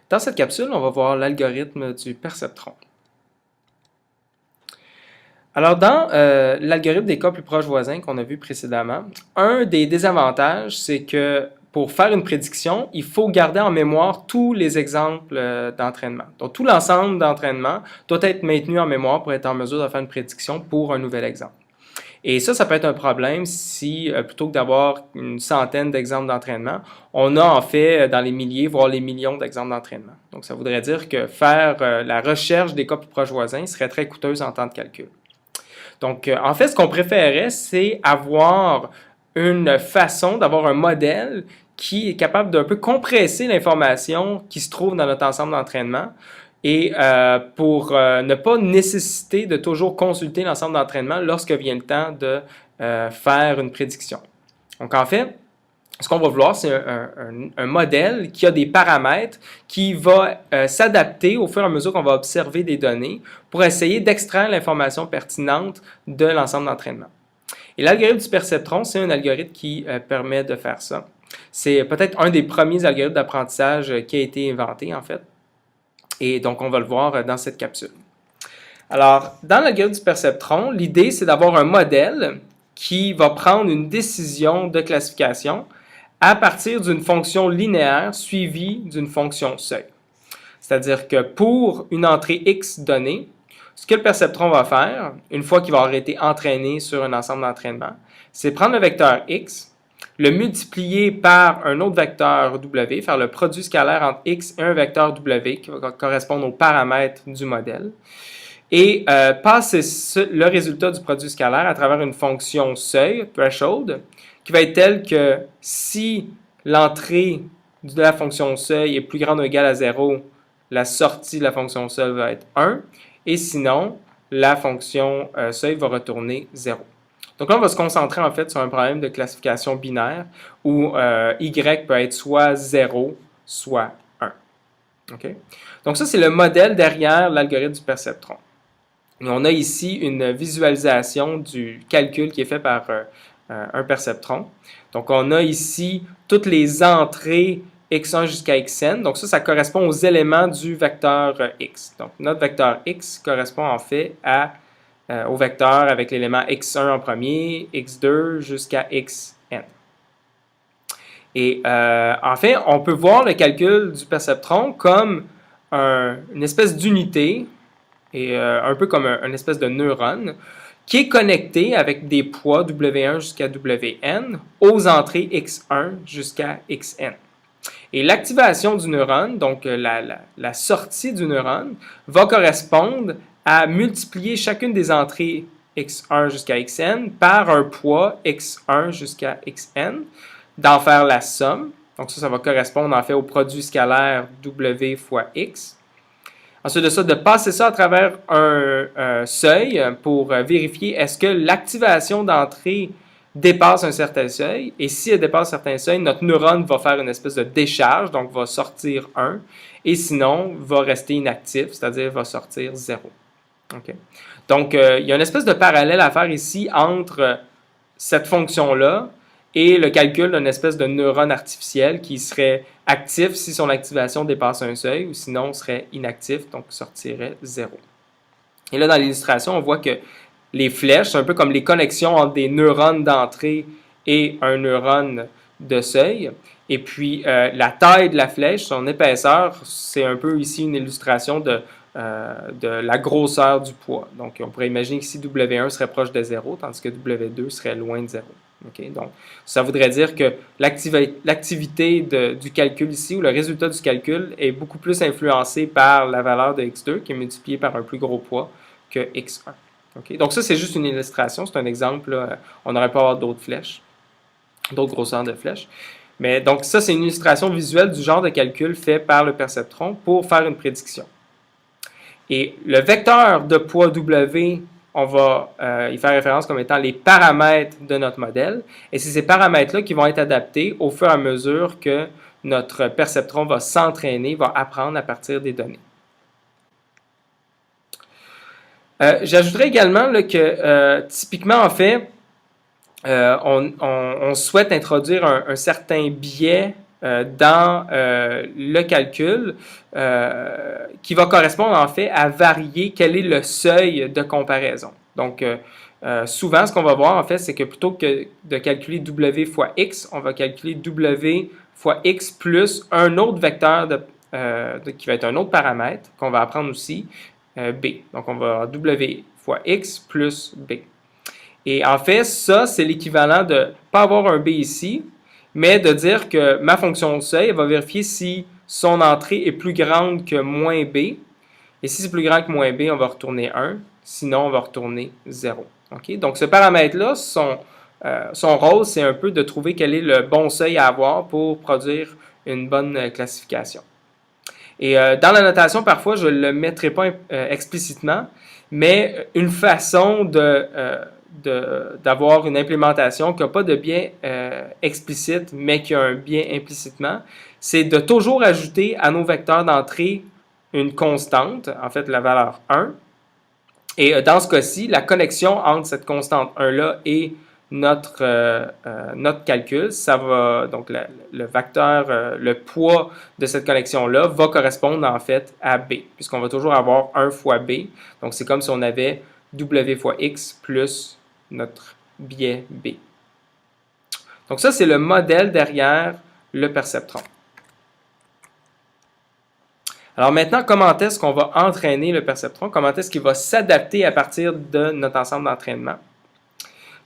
Dans cette capsule, on va voir l'algorithme du perceptron. Alors, dans l'algorithme des cas plus proches voisins qu'on a vu précédemment, un des désavantages, c'est que pour faire une prédiction, il faut garder en mémoire tous les exemples d'entraînement. Donc, tout l'ensemble d'entraînement doit être maintenu en mémoire pour être en mesure de faire une prédiction pour un nouvel exemple. Et ça peut être un problème si, plutôt que d'avoir une centaine d'exemples d'entraînement, on a en fait dans les milliers, voire les millions d'exemples d'entraînement. Donc, ça voudrait dire que faire la recherche des cas plus proches voisins serait très coûteuse en temps de calcul. Donc, en fait, ce qu'on préférait, c'est avoir une façon d'avoir un modèle qui est capable d'un peu compresser l'information qui se trouve dans notre ensemble d'entraînement et pour ne pas nécessiter de toujours consulter l'ensemble d'entraînement lorsque vient le temps de faire une prédiction. Donc, en fait, ce qu'on va vouloir, c'est un modèle qui a des paramètres qui va s'adapter au fur et à mesure qu'on va observer des données pour essayer d'extraire l'information pertinente de l'ensemble d'entraînement. Et l'algorithme du perceptron, c'est un algorithme qui permet de faire ça. C'est peut-être un des premiers algorithmes d'apprentissage qui a été inventé, en fait. Et donc, on va le voir dans cette capsule. Alors, dans l'algorithme du perceptron, l'idée, c'est d'avoir un modèle qui va prendre une décision de classification à partir d'une fonction linéaire suivie d'une fonction seuil. C'est-à-dire que pour une entrée X donnée, ce que le perceptron va faire, une fois qu'il va avoir été entraîné sur un ensemble d'entraînement, c'est prendre le vecteur X, le multiplier par un autre vecteur W, faire le produit scalaire entre X et un vecteur W qui va correspondre aux paramètres du modèle, et passer le résultat du produit scalaire à travers une fonction seuil, threshold, qui va être telle que si l'entrée de la fonction seuil est plus grande ou égale à 0, la sortie de la fonction seuil va être 1, et sinon, la fonction seuil va retourner 0. Donc là, on va se concentrer en fait sur un problème de classification binaire où y peut être soit 0, soit 1. Okay? Donc ça, c'est le modèle derrière l'algorithme du perceptron. Et on a ici une visualisation du calcul qui est fait par un perceptron. Donc on a ici toutes les entrées x1 jusqu'à xn. Donc ça correspond aux éléments du vecteur x. Donc notre vecteur x correspond en fait au vecteur avec l'élément x1 en premier, x2 jusqu'à xn. Et en fait, on peut voir le calcul du perceptron comme une espèce d'unité, et un peu comme une espèce de neurone, qui est connecté avec des poids W1 jusqu'à Wn aux entrées x1 jusqu'à xn. Et l'activation du neurone, donc la sortie du neurone, va correspondre à multiplier chacune des entrées x1 jusqu'à xn par un poids x1 jusqu'à xn, d'en faire la somme. Donc ça va correspondre en fait au produit scalaire W fois x. Ensuite de ça, de passer ça à travers un seuil pour vérifier est-ce que l'activation d'entrée dépasse un certain seuil. Et si elle dépasse un certain seuil, notre neurone va faire une espèce de décharge, donc va sortir 1. Et sinon, va rester inactif, c'est-à-dire va sortir 0. Okay? Donc, il y a une espèce de parallèle à faire ici entre cette fonction-là et le calcul d'une espèce de neurone artificiel qui serait actif si son activation dépasse un seuil, ou sinon serait inactif, donc sortirait 0. Et là, dans l'illustration, on voit que les flèches, c'est un peu comme les connexions entre des neurones d'entrée et un neurone de seuil. Et puis, la taille de la flèche, son épaisseur, c'est un peu ici une illustration de la grosseur du poids. Donc, on pourrait imaginer que si W1 serait proche de 0, tandis que W2 serait loin de 0. Okay? Donc, ça voudrait dire que l'activité du calcul ici, ou le résultat du calcul, est beaucoup plus influencé par la valeur de x2, qui est multipliée par un plus gros poids que x1. Okay? Donc, ça, c'est juste une illustration, c'est un exemple. Là, on aurait pu avoir d'autres flèches, d'autres grosseurs de flèches. Mais donc, ça, c'est une illustration visuelle du genre de calcul fait par le perceptron pour faire une prédiction. Et le vecteur de poids W, on va y faire référence comme étant les paramètres de notre modèle. Et c'est ces paramètres-là qui vont être adaptés au fur et à mesure que notre perceptron va s'entraîner, va apprendre à partir des données. J'ajouterais également là, que typiquement, en fait, on souhaite introduire un certain biais dans le calcul qui va correspondre en fait à varier quel est le seuil de comparaison. Donc, souvent, ce qu'on va voir en fait, c'est que plutôt que de calculer W fois X, on va calculer W fois X plus un autre vecteur qui va être un autre paramètre qu'on va apprendre aussi, B. Donc, on va avoir W fois X plus B. Et en fait, ça, c'est l'équivalent de ne pas avoir un B ici, mais de dire que ma fonction de seuil va vérifier si son entrée est plus grande que moins B. Et si c'est plus grand que moins B, on va retourner 1. Sinon, on va retourner 0. Okay? Donc, ce paramètre-là, son rôle, c'est un peu de trouver quel est le bon seuil à avoir pour produire une bonne classification. Et dans la notation, parfois, je ne le mettrai pas explicitement, mais une façon d'avoir une implémentation qui n'a pas de bien explicite, mais qui a un bien implicitement, c'est de toujours ajouter à nos vecteurs d'entrée une constante, en fait la valeur 1. Et dans ce cas-ci, la connexion entre cette constante 1-là et notre calcul, ça va, donc le vecteur, le poids de cette connexion-là va correspondre en fait à B, puisqu'on va toujours avoir 1 fois B. Donc c'est comme si on avait W fois X plus notre biais B. Donc ça, c'est le modèle derrière le perceptron. Alors maintenant, comment est-ce qu'on va entraîner le perceptron? Comment est-ce qu'il va s'adapter à partir de notre ensemble d'entraînement?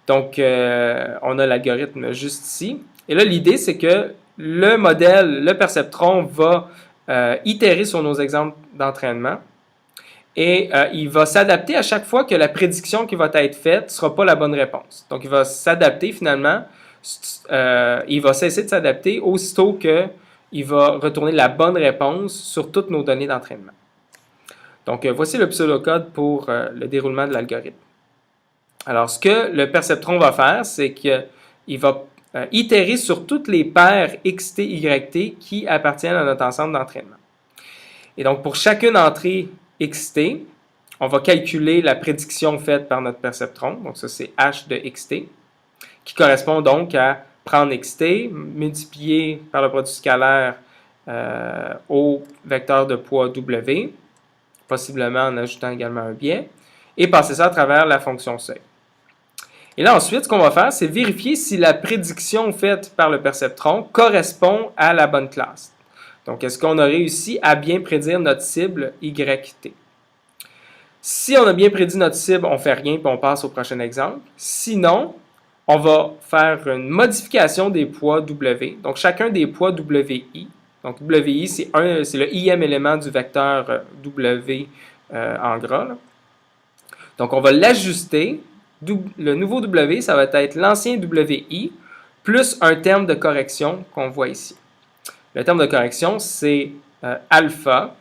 Donc, on a l'algorithme juste ici. Et là, l'idée, c'est que le modèle, le perceptron, va itérer sur nos exemples d'entraînement. Et il va s'adapter à chaque fois que la prédiction qui va être faite ne sera pas la bonne réponse. Donc, il va s'adapter finalement, il va cesser de s'adapter aussitôt qu'il va retourner la bonne réponse sur toutes nos données d'entraînement. Donc, voici le pseudocode pour le déroulement de l'algorithme. Alors, ce que le perceptron va faire, c'est qu'il va itérer sur toutes les paires xt, yt qui appartiennent à notre ensemble d'entraînement. Et donc, pour chacune entrée xt, on va calculer la prédiction faite par notre perceptron. Donc, ça, c'est h de xt, qui correspond donc à prendre xt, multiplier par le produit scalaire au vecteur de poids w, possiblement en ajoutant également un biais, et passer ça à travers la fonction seuil. Et là, ensuite, ce qu'on va faire, c'est vérifier si la prédiction faite par le perceptron correspond à la bonne classe. Donc, est-ce qu'on a réussi à bien prédire notre cible YT? Si on a bien prédit notre cible, on ne fait rien, puis on passe au prochain exemple. Sinon, on va faire une modification des poids W. Donc, chacun des poids WI. Donc, WI, c'est le ième élément du vecteur W en gras, là. Donc, on va l'ajuster. Le nouveau W, ça va être l'ancien WI plus un terme de correction qu'on voit ici. Le terme de correction, c'est alpha,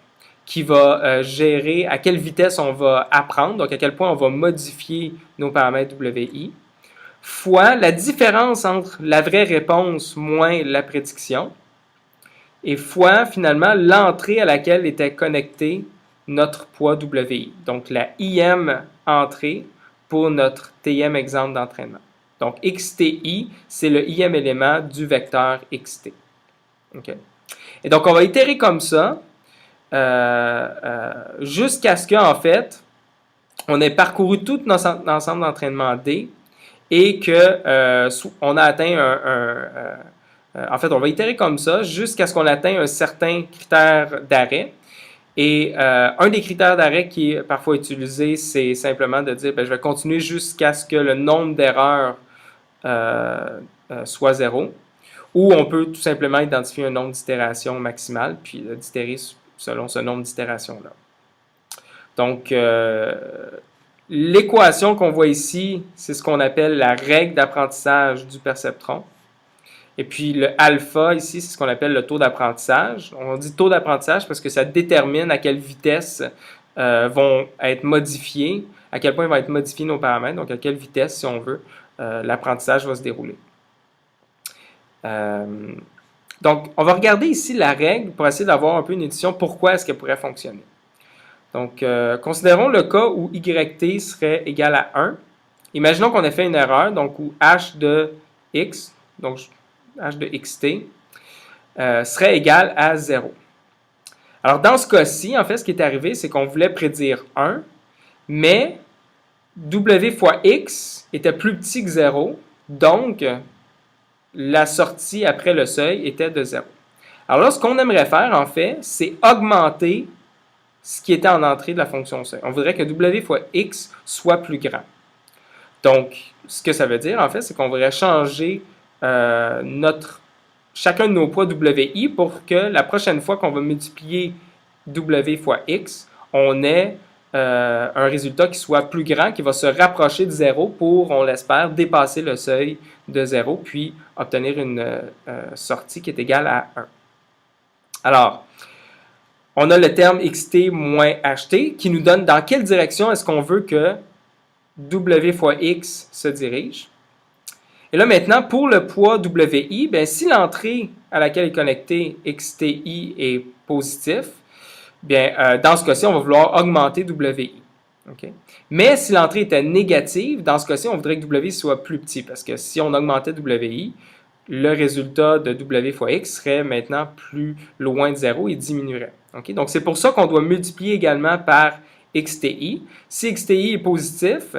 qui va gérer à quelle vitesse on va apprendre, donc à quel point on va modifier nos paramètres WI, fois la différence entre la vraie réponse moins la prédiction, et fois finalement l'entrée à laquelle était connecté notre poids WI. Donc la IM entrée pour notre TM exemple d'entraînement. Donc XTI, c'est le IM élément du vecteur XT. Okay. Et donc on va itérer comme ça jusqu'à ce qu'en fait, on ait parcouru tout notre ensemble d'entraînement D et qu'on a atteint en fait, on va itérer comme ça jusqu'à ce qu'on atteigne un certain critère d'arrêt. Et un des critères d'arrêt qui est parfois utilisé, c'est simplement de dire, je vais continuer jusqu'à ce que le nombre d'erreurs soit 0. Ou on peut tout simplement identifier un nombre d'itérations maximal, puis d'itérer selon ce nombre d'itérations-là. Donc, l'équation qu'on voit ici, c'est ce qu'on appelle la règle d'apprentissage du perceptron. Et puis le alpha ici, c'est ce qu'on appelle le taux d'apprentissage. On dit taux d'apprentissage parce que ça détermine à quelle vitesse vont être modifiés, à quel point vont être modifiés nos paramètres, donc à quelle vitesse, si on veut, l'apprentissage va se dérouler. Donc, on va regarder ici la règle pour essayer d'avoir un peu une édition pourquoi est-ce qu'elle pourrait fonctionner. Donc, considérons le cas où YT serait égal à 1. Imaginons qu'on ait fait une erreur, donc où h de x, donc h de xt, serait égal à 0. Alors, dans ce cas-ci, en fait, ce qui est arrivé, c'est qu'on voulait prédire 1, mais W fois X était plus petit que 0, donc la sortie après le seuil était de 0. Alors là, ce qu'on aimerait faire, en fait, c'est augmenter ce qui était en entrée de la fonction seuil. On voudrait que W fois X soit plus grand. Donc, ce que ça veut dire, en fait, c'est qu'on voudrait changer chacun de nos poids WI pour que la prochaine fois qu'on va multiplier W fois X, on ait un résultat qui soit plus grand, qui va se rapprocher de 0 pour, on l'espère, dépasser le seuil de 0, puis obtenir une sortie qui est égale à 1. Alors, on a le terme xt moins ht qui nous donne dans quelle direction est-ce qu'on veut que W fois X se dirige. Et là maintenant, pour le poids WI, bien, si l'entrée à laquelle est connecté XTI est positif, bien, dans ce cas-ci, on va vouloir augmenter WI. Okay? Mais si l'entrée était négative, dans ce cas-ci, on voudrait que WI soit plus petit, parce que si on augmentait WI, le résultat de W fois X serait maintenant plus loin de 0 et diminuerait. Okay? Donc, c'est pour ça qu'on doit multiplier également par XTI. Si XTI est positif,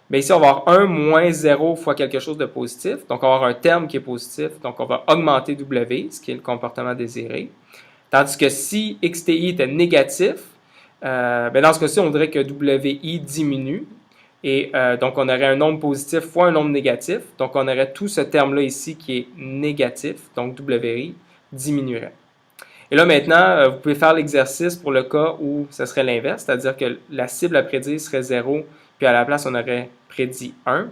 bien ici, on va avoir 1 moins 0 fois quelque chose de positif. Donc, on va avoir un terme qui est positif. Donc, on va augmenter W, ce qui est le comportement désiré. Tandis que si XTI était négatif, bien dans ce cas-ci, on dirait que WI diminue. Et donc, on aurait un nombre positif fois un nombre négatif. Donc, on aurait tout ce terme-là ici qui est négatif. Donc, WI diminuerait. Et là, maintenant, vous pouvez faire l'exercice pour le cas où ce serait l'inverse, c'est-à-dire que la cible à prédire serait 0, puis à la place, on aurait prédit 1.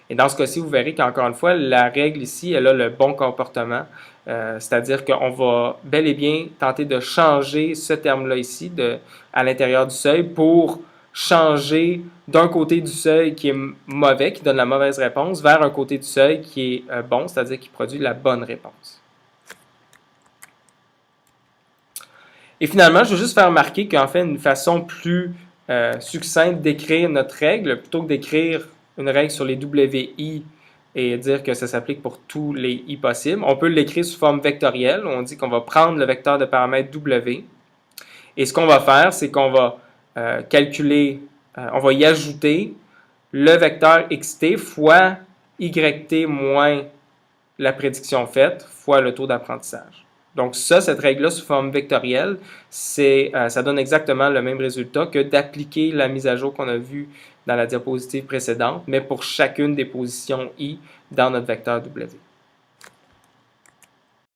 Et dans ce cas-ci, vous verrez qu'encore une fois, la règle ici, elle a le bon comportement, c'est-à-dire qu'on va bel et bien tenter de changer ce terme-là ici à l'intérieur du seuil pour changer d'un côté du seuil qui est mauvais, qui donne la mauvaise réponse, vers un côté du seuil qui est bon, c'est-à-dire qui produit la bonne réponse. Et finalement, je veux juste faire remarquer qu'en fait, une façon plus succincte d'écrire notre règle, plutôt que d'écrire une règle sur les WI et dire que ça s'applique pour tous les I possibles, on peut l'écrire sous forme vectorielle. On dit qu'on va prendre le vecteur de paramètre W. Et ce qu'on va faire, c'est qu'on va calculer, on va y ajouter le vecteur xt fois yt moins la prédiction faite fois le taux d'apprentissage. Donc ça, cette règle-là sous forme vectorielle, ça donne exactement le même résultat que d'appliquer la mise à jour qu'on a vue dans la diapositive précédente, mais pour chacune des positions I dans notre vecteur W.